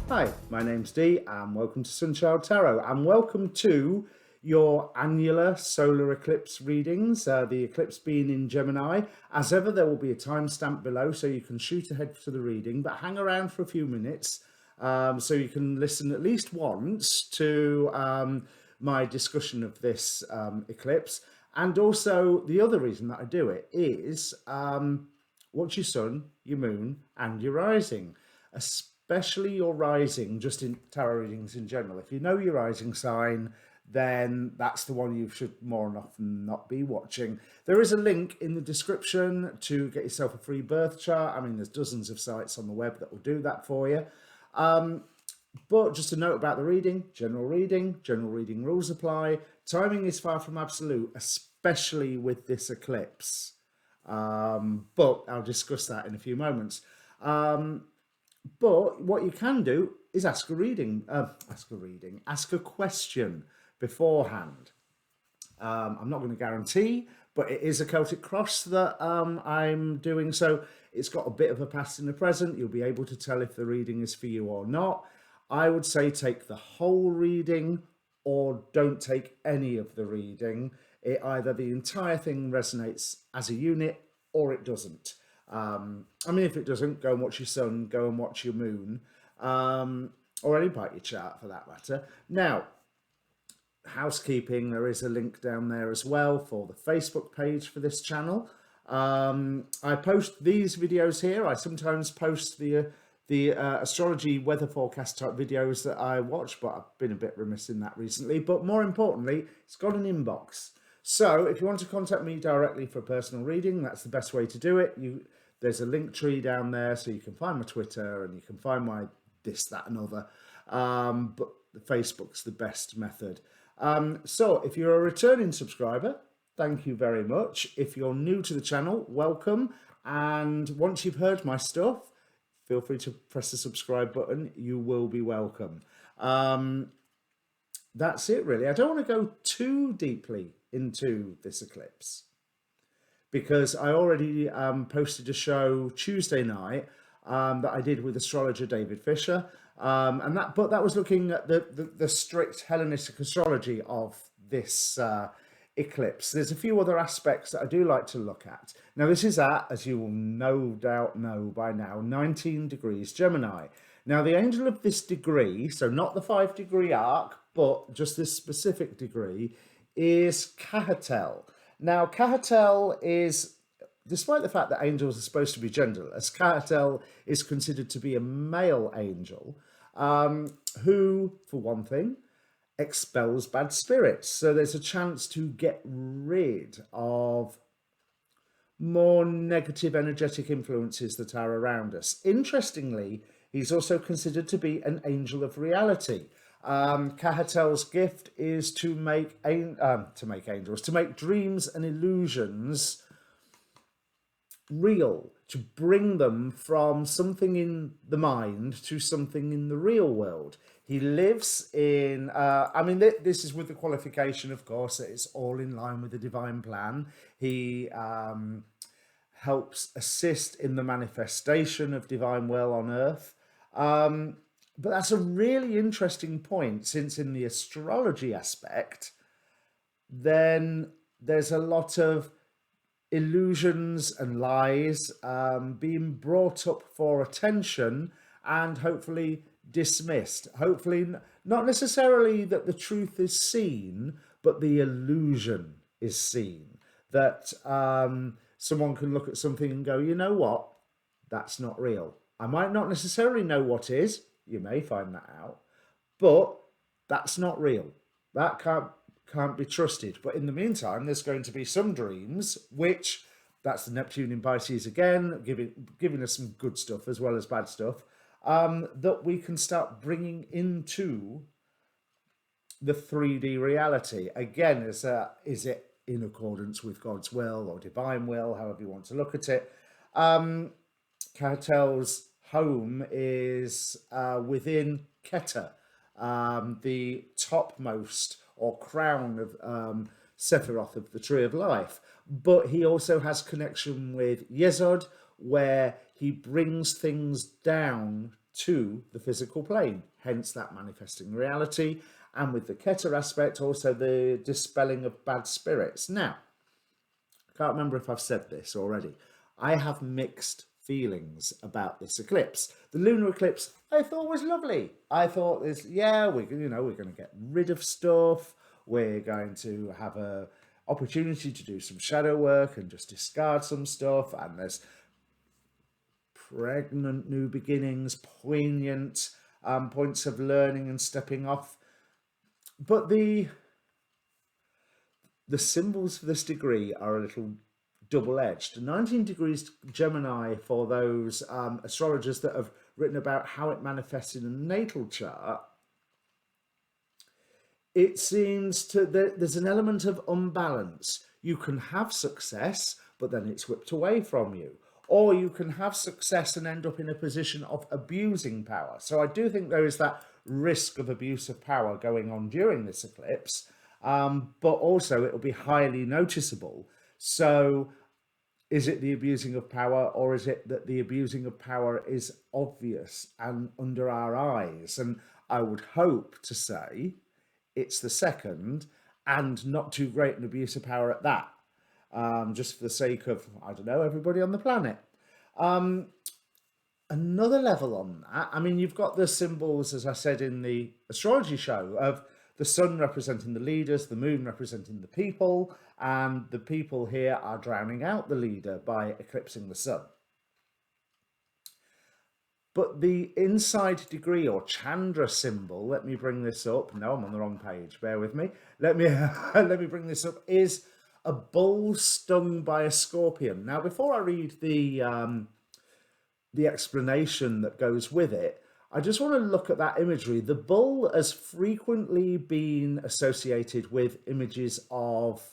Hi, my name's Dee and welcome to Sunchild Tarot and welcome to your annular solar eclipse readings, the eclipse being in Gemini. As ever, there will be a timestamp below so you can shoot ahead to the reading, but hang around for a few minutes so you can listen at least once to my discussion of this eclipse. And also the other reason that I do it is watch your sun, your moon and your rising, especially your rising, just in tarot readings in general. If you know your rising sign, then that's the one you should more often not be watching. There is a link in the description to get yourself a free birth chart. I mean, there's dozens of sites on the web that will do that for you. But just a note about the reading, general reading rules apply. Timing is far from absolute, especially with this eclipse. But I'll discuss that in a few moments. But what you can do is ask a question beforehand. I'm not going to guarantee, but it is a Celtic cross that I'm doing. So it's got a bit of a past and a present. You'll be able to tell if the reading is for you or not. I would say take the whole reading or don't take any of the reading. Either the entire thing resonates as a unit or it doesn't. I mean, if it doesn't, go and watch your sun, go and watch your moon, or any part of your chart for that matter. Now, housekeeping, there is a link down there as well for the Facebook page for this channel. I post these videos here. I sometimes post the astrology weather forecast type videos that I watch, but I've been a bit remiss in that recently. But more importantly, it's got an inbox. So if you want to contact me directly for a personal reading, that's the best way to do it. There's a link tree down there, so you can find my Twitter and you can find my this, that and other. But the Facebook's the best method. So if you're a returning subscriber, thank you very much. If you're new to the channel, welcome. And once you've heard my stuff, feel free to press the subscribe button. You will be welcome. That's it, really. I don't want to go too deeply into this eclipse because I already posted a show Tuesday night that I did with astrologer David Fischer, but that was looking at the strict Hellenistic astrology of this eclipse. There's a few other aspects that I do like to look at. Now, this is at, as you will no doubt know by now, 19 degrees Gemini. Now, the angel of this degree, so not the 5-degree arc, but just this specific degree, is Cahatel. Now, Cahatel is, despite the fact that angels are supposed to be genderless, Cahatel is considered to be a male angel who, for one thing, expels bad spirits. So there's a chance to get rid of more negative energetic influences that are around us. Interestingly, he's also considered to be an angel of reality. Cahatel's gift is to make angels, to make dreams and illusions real, to bring them from something in the mind to something in the real world. He lives in, I mean, this is with the qualification, of course, that it's all in line with the divine plan. He helps assist in the manifestation of divine will on earth. But that's a really interesting point, since in the astrology aspect, then there's a lot of illusions and lies being brought up for attention and hopefully dismissed. Hopefully not necessarily that the truth is seen, but the illusion is seen. That someone can look at something and go, you know what, that's not real. I might not necessarily know what is. You may find that out, but that's not real. That can't be trusted. But in the meantime, there's going to be some dreams, which that's the Neptune in Pisces again, giving us some good stuff as well as bad stuff, that we can start bringing into the 3D reality. Again, is it in accordance with God's will or divine will, however you want to look at it? Cahatel's home is within Keter, the topmost or crown of Sephiroth of the Tree of Life. But he also has connection with Yesod, where he brings things down to the physical plane, hence that manifesting reality. And with the Keter aspect, also the dispelling of bad spirits. Now, I can't remember if I've said this already. I have mixed feelings about this eclipse. The lunar eclipse I thought was lovely. I thought this, yeah, we're going to get rid of stuff. We're going to have a opportunity to do some shadow work and just discard some stuff. And there's pregnant new beginnings, poignant points of learning and stepping off. But the symbols for this degree are a little double-edged. 19 degrees Gemini, for those astrologers that have written about how it manifests in a natal chart, it seems there's an element of unbalance. You can have success, but then it's whipped away from you. Or you can have success and end up in a position of abusing power. So I do think there is that risk of abuse of power going on during this eclipse, but also it will be highly noticeable. So is it the abusing of power, or is it that the abusing of power is obvious and under our eyes? And I would hope to say it's the second, and not too great an abuse of power at that, just for the sake of, I don't know, everybody on the planet. Another level on that, I mean, you've got the symbols, as I said in the astrology show, of the sun representing the leaders, the moon representing the people, and the people here are drowning out the leader by eclipsing the sun. But the inside degree or Chandra symbol, let me bring this up. No, I'm on the wrong page. Bear with me. Let me bring this up. Is a bull stung by a scorpion. Now, before I read the explanation that goes with it, I just want to look at that imagery. The bull has frequently been associated with images of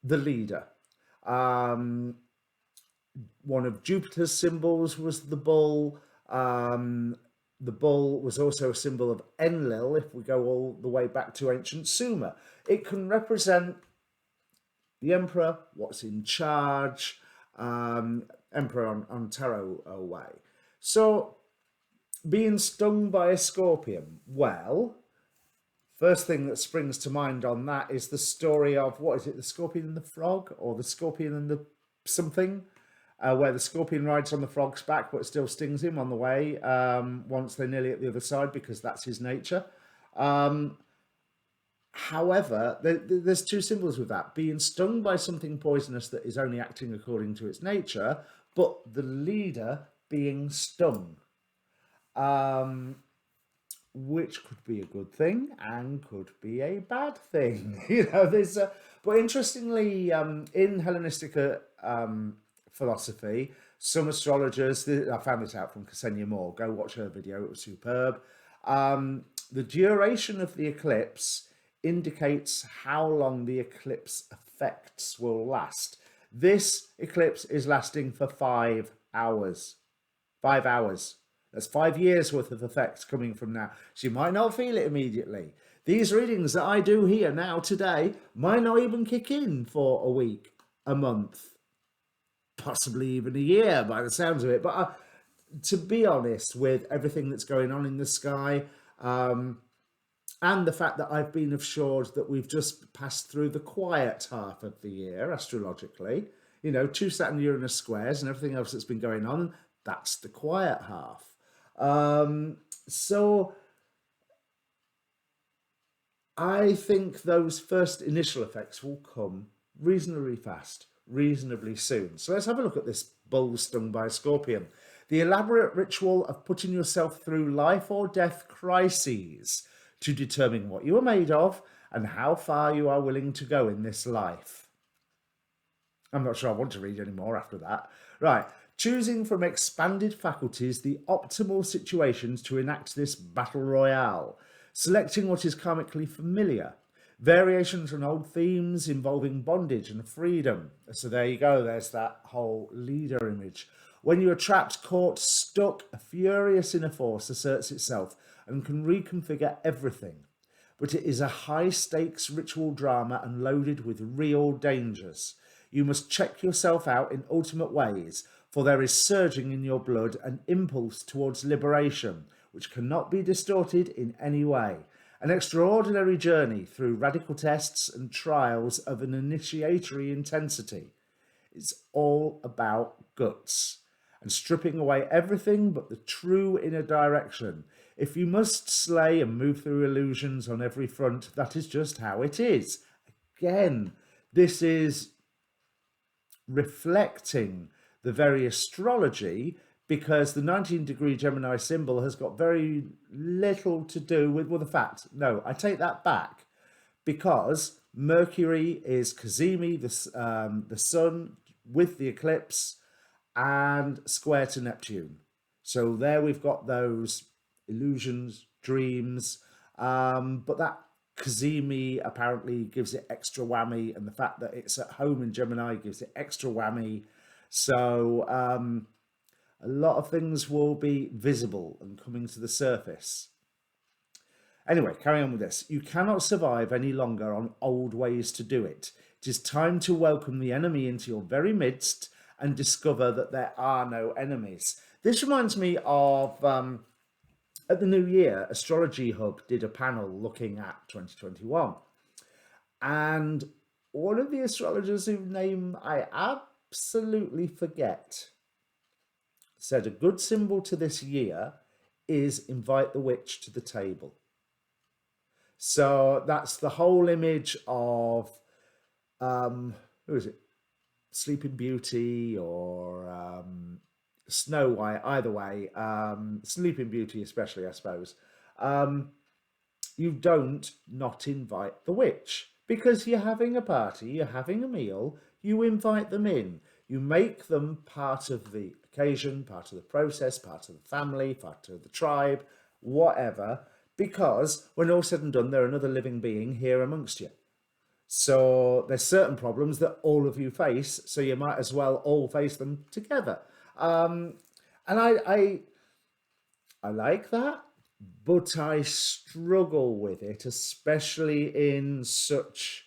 the leader. One of Jupiter's symbols was the bull. The bull was also a symbol of Enlil, if we go all the way back to ancient Sumer. It can represent the emperor, what's in charge, emperor on tarot way. So being stung by a scorpion, well, first thing that springs to mind on that is the story of, what is it, the scorpion and the frog, or the scorpion and the something, where the scorpion rides on the frog's back but still stings him on the way once they're nearly at the other side, because that's his nature. However, there's two symbols with that: being stung by something poisonous that is only acting according to its nature, but the leader being stung, which could be a good thing and could be a bad thing. But interestingly, in Hellenistic philosophy, some astrologers, I found this out from Ksenia Moore, go watch her video, it was superb. The duration of the eclipse indicates how long the eclipse effects will last. This eclipse is lasting for 5 hours. 5 hours. That's 5 years worth of effects coming from now. So you might not feel it immediately. These readings that I do here now today might not even kick in for a week, a month, possibly even a year by the sounds of it. But to be honest, with everything that's going on in the sky, and the fact that I've been assured that we've just passed through the quiet half of the year, astrologically, 2 Saturn-Uranus squares and everything else that's been going on, that's the quiet half. So I think those first initial effects will come reasonably fast, reasonably soon. So let's have a look at this bull stung by a scorpion. The elaborate ritual of putting yourself through life or death crises to determine what you are made of and how far you are willing to go in this life. I'm not sure I want to read any more after that. Right. Choosing from expanded faculties the optimal situations to enact this battle royale. Selecting what is karmically familiar. Variations on old themes involving bondage and freedom. So there you go. There's that whole leader image. When you are trapped, caught, stuck, a furious inner force asserts itself and can reconfigure everything. But it is a high-stakes ritual drama and loaded with real dangers. You must check yourself out in ultimate ways. for there is surging in your blood an impulse towards liberation, which cannot be distorted in any way. An extraordinary journey through radical tests and trials of an initiatory intensity. It's all about guts and stripping away everything but the true inner direction. If you must slay and move through illusions on every front, that is just how it is. Again, this is reflecting the very astrology, because the 19-degree Gemini symbol has got very little to do with, well, the fact, no, I take that back, because Mercury is Cazimi, the sun with the eclipse, and square to Neptune. So there we've got those illusions, dreams, but that Cazimi apparently gives it extra whammy, and the fact that it's at home in Gemini gives it extra whammy. So a lot of things will be visible and coming to the surface. Anyway, carry on with this. You cannot survive any longer on old ways to do it. It is time to welcome the enemy into your very midst and discover that there are no enemies. This reminds me of, at the New Year, Astrology Hub did a panel looking at 2021. And one of the astrologers whose name I absolutely forget said a good symbol to this year is invite the witch to the table. So that's the whole image of, who is it? Sleeping Beauty or Snow White, either way. Sleeping Beauty especially, I suppose. You don't not invite the witch, because you're having a party, you're having a meal, you invite them in. You make them part of the occasion, part of the process, part of the family, part of the tribe, whatever, because when all's said and done, they're another living being here amongst you. So there's certain problems that all of you face, so you might as well all face them together. And I like that, but I struggle with it, especially in such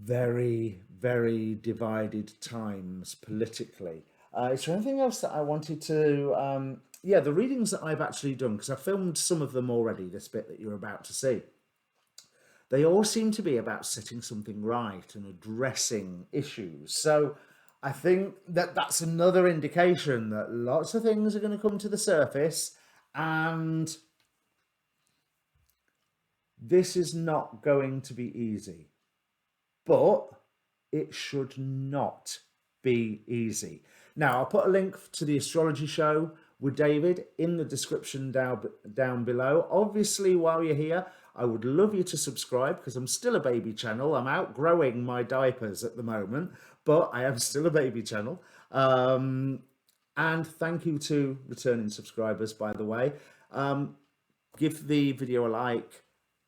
very, very divided times politically. Is there anything else that I wanted to... yeah, the readings that I've actually done, because I filmed some of them already, this bit that you're about to see. They all seem to be about setting something right and addressing issues. So I think that that's another indication that lots of things are going to come to the surface, and this is not going to be easy. But it should not be easy. Now, I'll put a link to the astrology show with David in the description down below. Obviously, while you're here, I would love you to subscribe, because I'm still a baby channel. I'm outgrowing my diapers at the moment, but I am still a baby channel. And thank you to returning subscribers, by the way. Give the video a like,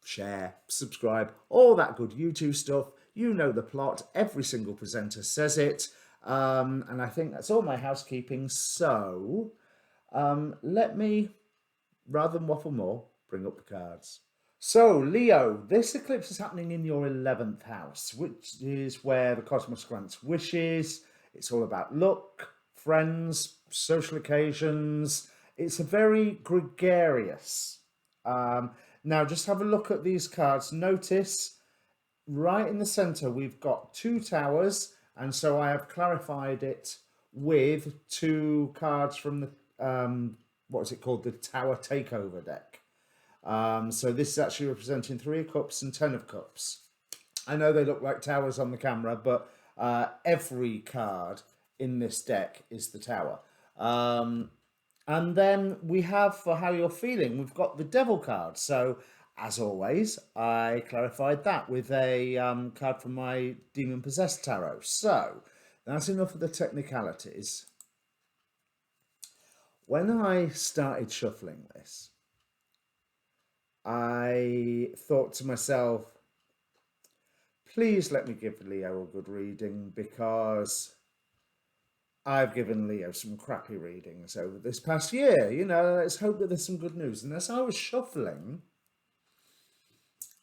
share, subscribe, all that good YouTube stuff. You know the plot. Every single presenter says it. And I think that's all my housekeeping. So let me, rather than waffle more, bring up the cards. So, Leo, this eclipse is happening in your 11th house, which is where the cosmos grants wishes. It's all about luck, friends, social occasions. It's a very gregarious. Now, just have a look at these cards. Notice right in the center, we've got 2 towers. And so I have clarified it with 2 cards from the, what is it called? The Tower Takeover deck. So this is actually representing 3 of Cups and 10 of Cups. I know they look like towers on the camera, but every card in this deck is the tower. And then we have, for how you're feeling, we've got the Devil card. So as always, I clarified that with a card from my Demon Possessed Tarot. So that's enough of the technicalities. When I started shuffling this, I thought to myself, please let me give Leo a good reading, because I've given Leo some crappy readings over this past year. You know, let's hope that there's some good news. And as I was shuffling,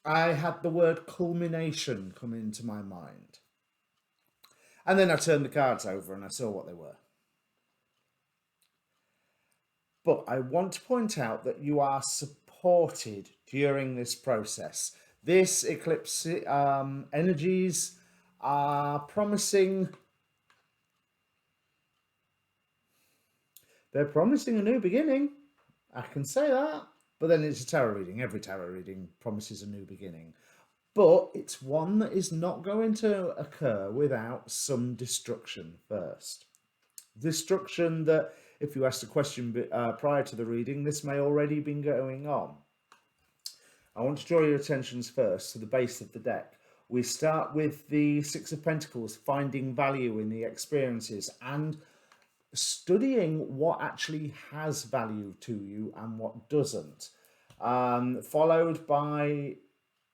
I had the word culmination come into my mind. And then I turned the cards over and I saw what they were. But I want to point out that you are supported during this process. This eclipse energies are promising. They're promising a new beginning. I can say that. But then it's a tarot reading. Every tarot reading promises a new beginning. But it's one that is not going to occur without some destruction first. Destruction that, if you asked a question prior to the reading, this may already been going on. I want to draw your attentions first to the base of the deck. We start with the Six of Pentacles, finding value in the experiences and studying what actually has value to you and what doesn't. Followed by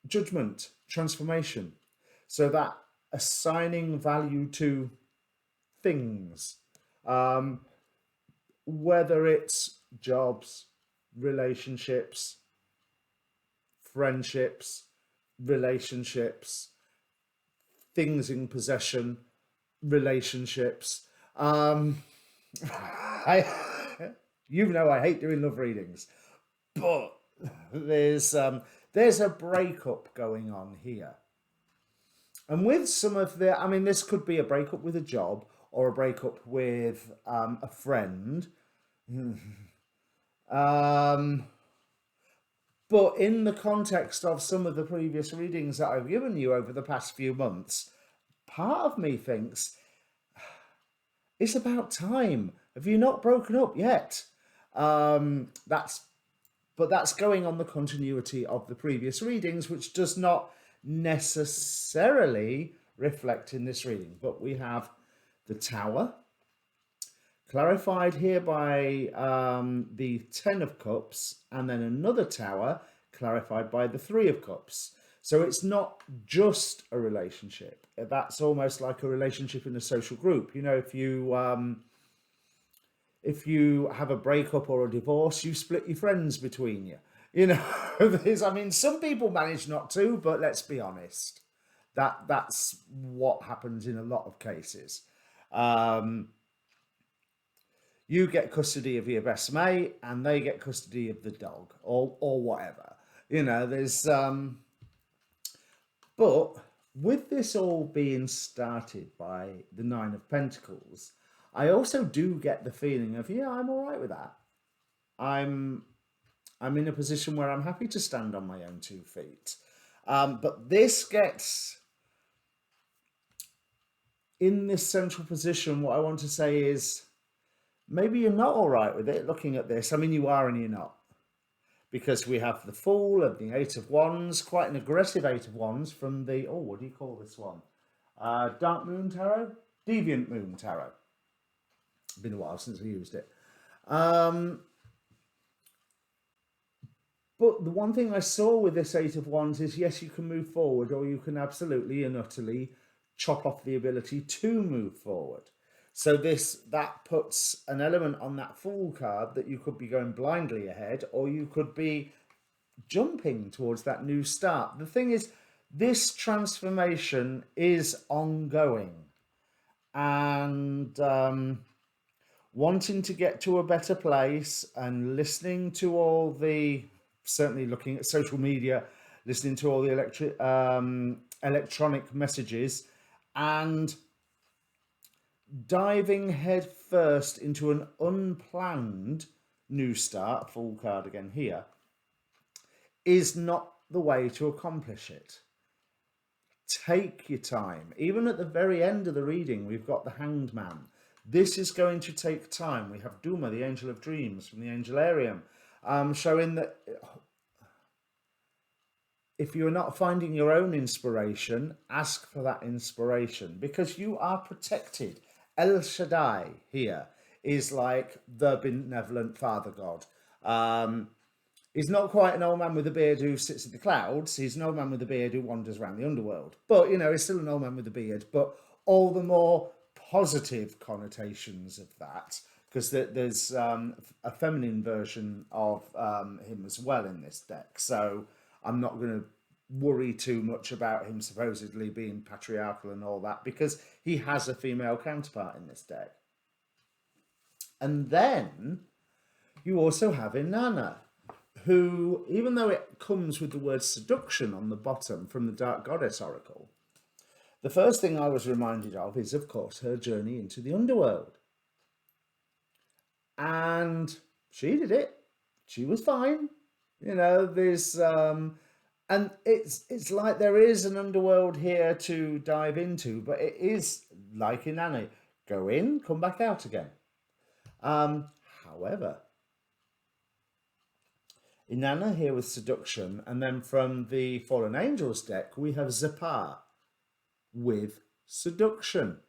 Judgment, transformation. So that assigning value to things, whether it's jobs, relationships, friendships, relationships, things in possession, relationships. I I hate doing love readings, but there's a breakup going on here. And with some of the, this could be a breakup with a job or a breakup with a friend. But in the context of some of the previous readings that I've given you over the past few months, part of me thinks, it's about time. Have you not broken up yet? That's going on the continuity of the previous readings, which does not necessarily reflect in this reading. But we have the Tower, clarified here by the Ten of Cups, and then another Tower clarified by the Three of Cups. So it's not just a relationship. That's almost like a relationship in a social group. If you have a breakup or a divorce, you split your friends between you. Some people manage not to, but let's be honest, that's what happens in a lot of cases. You get custody of your best mate and they get custody of the dog or whatever. But with this all being started by the Nine of Pentacles, I also do get the feeling of, I'm all right with that. I'm in a position where I'm happy to stand on my own 2 feet. But this gets in this central position. What I want to say is, maybe you're not all right with it looking at this. You are and you're not. Because we have the Fool and the Eight of Wands, quite an aggressive Eight of Wands from the, what do you call this one? Dark Moon Tarot? Deviant Moon Tarot. It's been a while since I used it. But the one thing I saw with this Eight of Wands is, yes, you can move forward, or you can absolutely and utterly chop off the ability to move forward. So that puts an element on that Fool card that you could be going blindly ahead, or you could be jumping towards that new start. The thing is, this transformation is ongoing, and wanting to get to a better place and listening to all the, certainly looking at social media, listening to all the electronic messages, and diving head first into an unplanned new start, Fool card again here, is not the way to accomplish it. Take your time. Even at the very end of the reading, we've got the Hanged Man. This is going to take time. We have Duma, the Angel of Dreams from the Angelarium, showing that if you're not finding your own inspiration, ask for that inspiration, because you are protected. El Shaddai here is like the benevolent Father God. He's not quite an old man with a beard who sits in the clouds. He's an old man with a beard who wanders around the underworld. But, he's still an old man with a beard. But all the more positive connotations of that, because there's a feminine version of him as well in this deck. So I'm not going to worry too much about him supposedly being patriarchal and all that, because he has a female counterpart in this deck. And then you also have Inanna, who, even though it comes with the word seduction on the bottom from the Dark Goddess Oracle, the first thing I was reminded of is, of course, her journey into the underworld. And she did it. She was fine. You know, there's and it's like there is an underworld here to dive into, but it is like in Annie, go in, come back out again. However, Inanna here with seduction, and then from the Fallen Angels deck we have Zepar with seduction.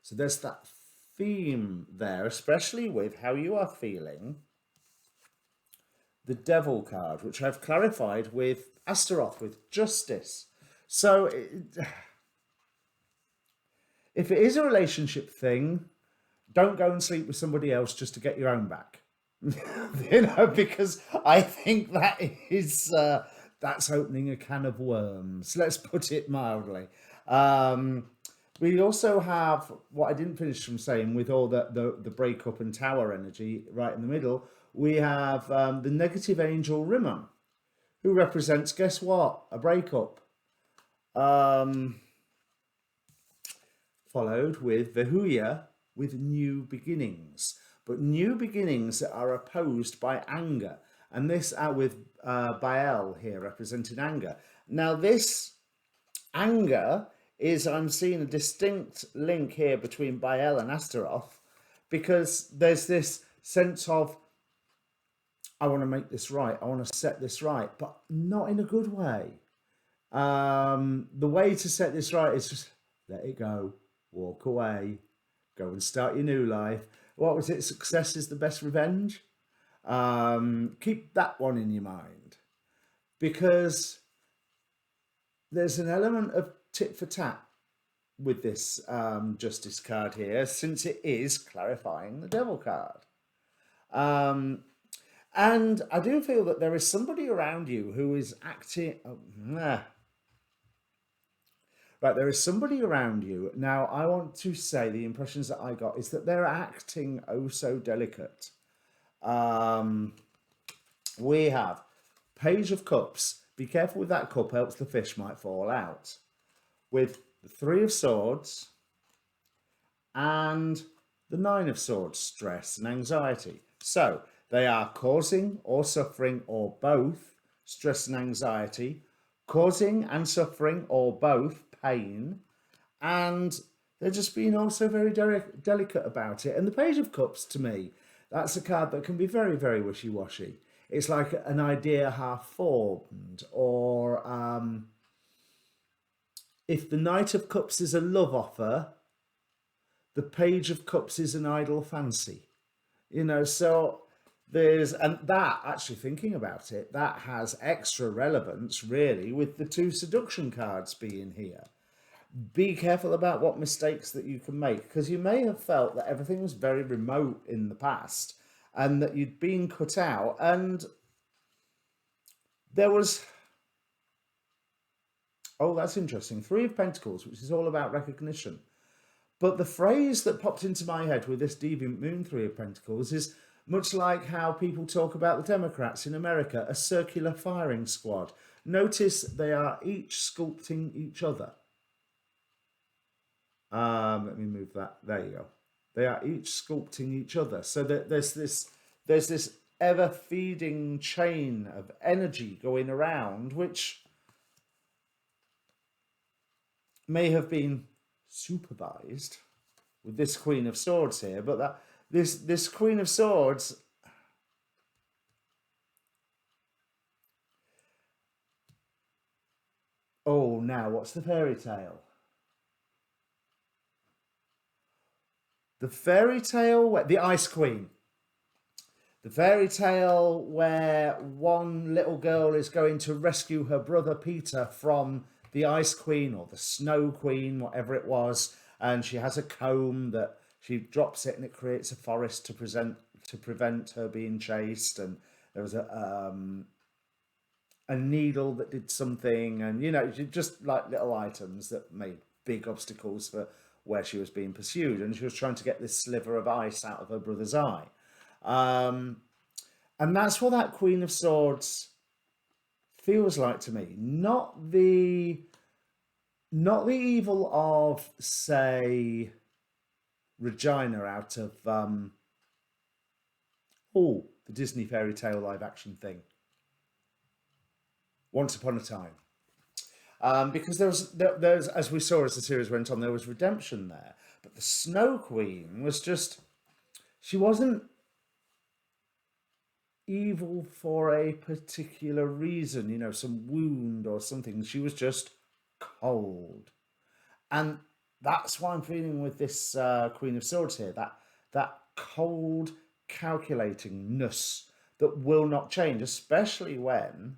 So there's that theme there, especially with how you are feeling. The Devil card, which I've clarified with Astaroth, with justice. So if it is a relationship thing, don't go and sleep with somebody else just to get your own back. You know, because I think that is that's opening a can of worms, let's put it mildly. We also have what I didn't finish from saying with all the breakup and tower energy right in the middle. We have the negative angel Rimmon, who represents, guess what, a breakup. Followed with Vehuya with new beginnings, but new beginnings that are opposed by anger. And this with Baal here representing anger. Now this anger is, I'm seeing a distinct link here between Baal and Astaroth, because there's this sense of, I want to make this right, I want to set this right, but not in a good way. The way to set this right is just let it go, walk away, go and start your new life. What was it? Success is the best revenge. Keep that one in your mind, because there's an element of tit for tat with this justice card here, since it is clarifying the devil card. And I do feel that there is somebody around you who is acting... Right, there is somebody around you. Now, I want to say the impressions that I got is that they're acting oh so delicate. We have Page of Cups. Be careful with that cup, else the fish might fall out. With the Three of Swords and the Nine of Swords, stress and anxiety. So they are causing or suffering or both stress and anxiety, causing and suffering or both pain, and they're just being also very delicate about it. And the Page of Cups, to me, that's a card that can be very, very wishy-washy. It's like an idea half formed, or if the Knight of Cups is a love offer, the Page of Cups is an idle fancy. You know, so there's, and that, actually thinking about it, that has extra relevance really with the two seduction cards being here. Be careful about what mistakes that you can make, because you may have felt that everything was very remote in the past and that you'd been cut out, and there was, oh, that's interesting, Three of Pentacles, which is all about recognition. But the phrase that popped into my head with this Deviant Moon Three of Pentacles is much like how people talk about the Democrats in America, a circular firing squad. Notice they are each sculpting each other. Let me move that. There you go. They are each sculpting each other. So that there's this ever-feeding chain of energy going around, which may have been supervised with this Queen of Swords here, but that this Queen of Swords, oh, now what's the fairy tale? The fairy tale where the Ice Queen. The fairy tale where one little girl is going to rescue her brother Peter from the Ice Queen or the Snow Queen, whatever it was, and she has a comb that she drops it and it creates a forest to prevent her being chased. And there was a needle that did something, and just like little items that made big obstacles for where she was being pursued, and she was trying to get this sliver of ice out of her brother's eye. um, and that's what that Queen of Swords feels like to me. Not the evil of, say, Regina out of the Disney fairy tale live action thing, Once Upon a Time. Because there's, as we saw as the series went on, there was redemption there. But the Snow Queen was just, she wasn't evil for a particular reason, some wound or something. She was just cold. And that's why I'm feeling with this Queen of Swords here, that cold calculatingness that will not change, especially when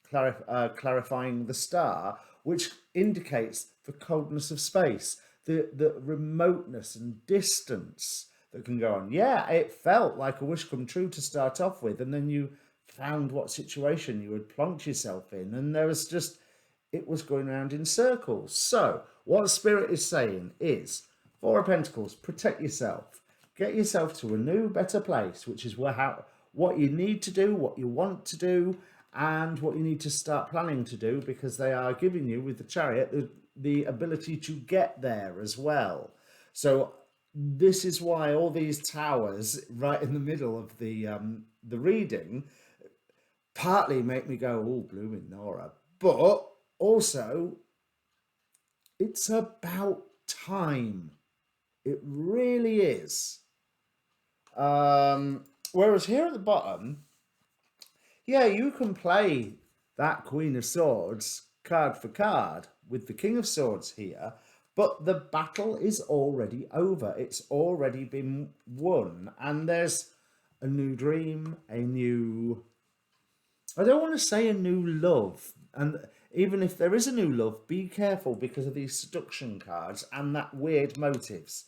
clarifying the star, which indicates the coldness of space, the remoteness and distance that can go on. Yeah, it felt like a wish come true to start off with, and then you found what situation you had plonked yourself in, and there was just, it was going around in circles. So what Spirit is saying is, Four of Pentacles, protect yourself. Get yourself to a new, better place, which is what you need to do, what you want to do, and what you need to start planning to do, because they are giving you, with the Chariot, the ability to get there as well. So this is why all these towers right in the middle of the reading partly make me go, oh, blooming Nora. But also, it's about time. It really is. Whereas here at the bottom, yeah, you can play that Queen of Swords card for card with the King of Swords here, but the battle is already over. It's already been won, and there's a new dream, a new, I don't want to say a new love, and even if there is a new love, be careful because of these seduction cards and that weird motives.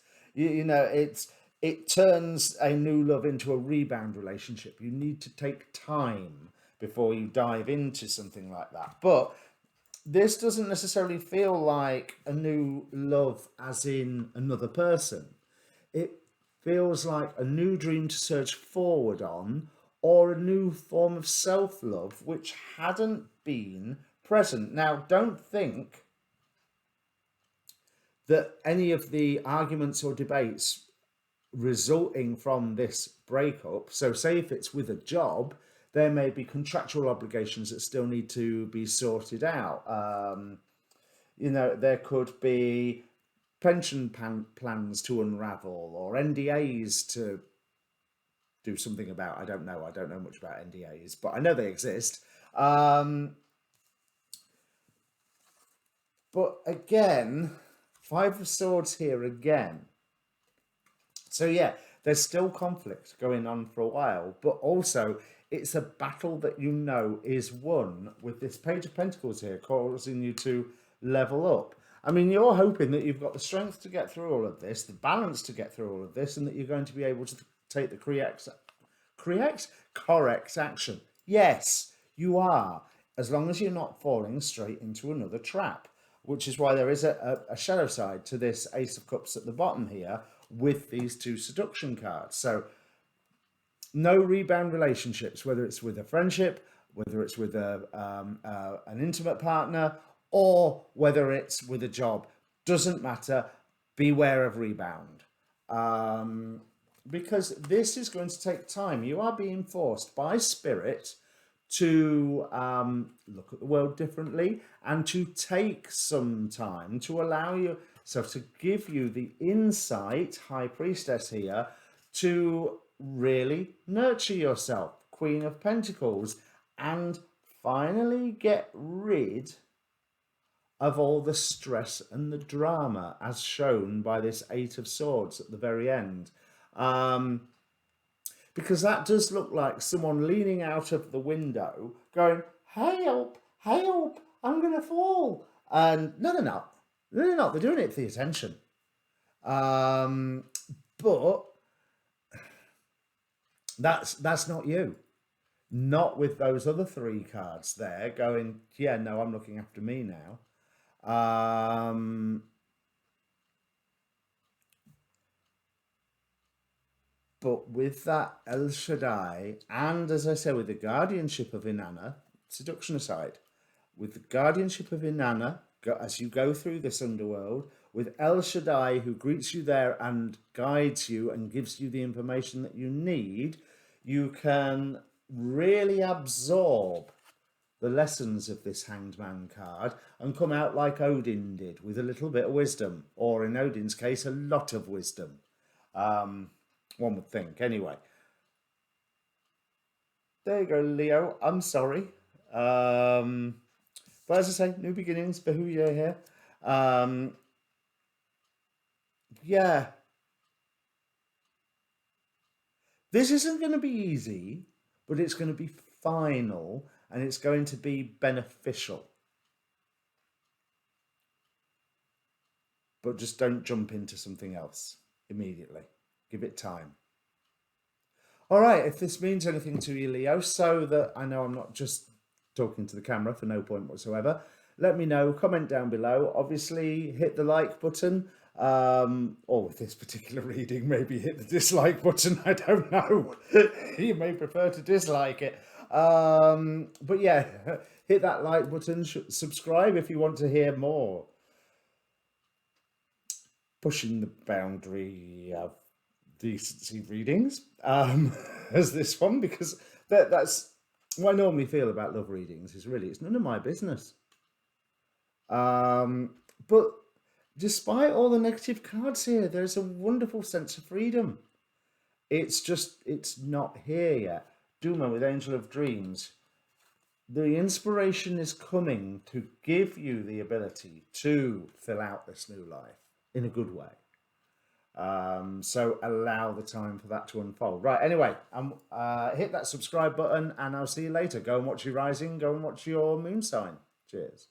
It turns a new love into a rebound relationship. You need to take time before you dive into something like that. But this doesn't necessarily feel like a new love as in another person. It feels like a new dream to search forward on, or a new form of self-love which hadn't been present. Now, don't think that any of the arguments or debates resulting from this breakup, so say if it's with a job, there may be contractual obligations that still need to be sorted out. There could be pension plans to unravel, or NDAs to do something about. I don't know much about NDAs, but I know they exist. But again, Five of Swords here again. So yeah, there's still conflict going on for a while, but also it's a battle that is won, with this Page of Pentacles here causing you to level up. I mean, you're hoping that you've got the strength to get through all of this, the balance to get through all of this, and that you're going to be able to take the correct action. Yes, you are, as long as you're not falling straight into another trap, which is why there is a shadow side to this Ace of Cups at the bottom here with these two seduction cards. So no rebound relationships, whether it's with a friendship, whether it's with an intimate partner, or whether it's with a job. Doesn't matter. Beware of rebound. Because this is going to take time. You are being forced by Spirit to look at the world differently, and to take some time to allow yourself, to give you the insight, High Priestess here, to really nurture yourself, Queen of Pentacles, and finally get rid of all the stress and the drama as shown by this Eight of Swords at the very end. Because that does look like someone leaning out of the window going, help, help, I'm going to fall. And no, they're not. They're not. They're doing it for the attention. But that's not you. not with those other three cards there going, yeah, no, I'm looking after me now. But with that El Shaddai, and as I say, with the guardianship of Inanna, seduction aside, with the guardianship of Inanna, as you go through this underworld, with El Shaddai who greets you there and guides you and gives you the information that you need, you can really absorb the lessons of this Hanged Man card and come out like Odin did, with a little bit of wisdom, or in Odin's case, a lot of wisdom. One would think, anyway. There you go, Leo. I'm sorry. But as I say, new beginnings, Bahuya here. Yeah, this isn't going to be easy, but it's going to be final and it's going to be beneficial. But just don't jump into something else immediately. Give it time. All right, if this means anything to you, Leo, so that I know I'm not just talking to the camera for no point whatsoever, let me know, comment down below. Obviously, hit the like button, or with this particular reading, maybe hit the dislike button, I don't know. You may prefer to dislike it. But yeah, hit that like button, subscribe if you want to hear more. Pushing the boundary of decency readings, as this one, because that's what I normally feel about love readings, is really it's none of my business. But despite all the negative cards here, there's a wonderful sense of freedom. It's just, it's not here yet. Duma with Angel of Dreams. The inspiration is coming to give you the ability to fill out this new life in a good way. So allow the time for that to unfold. Right, anyway, hit that subscribe button and I'll see you later. Go and watch your rising, go and watch your moon sign. Cheers.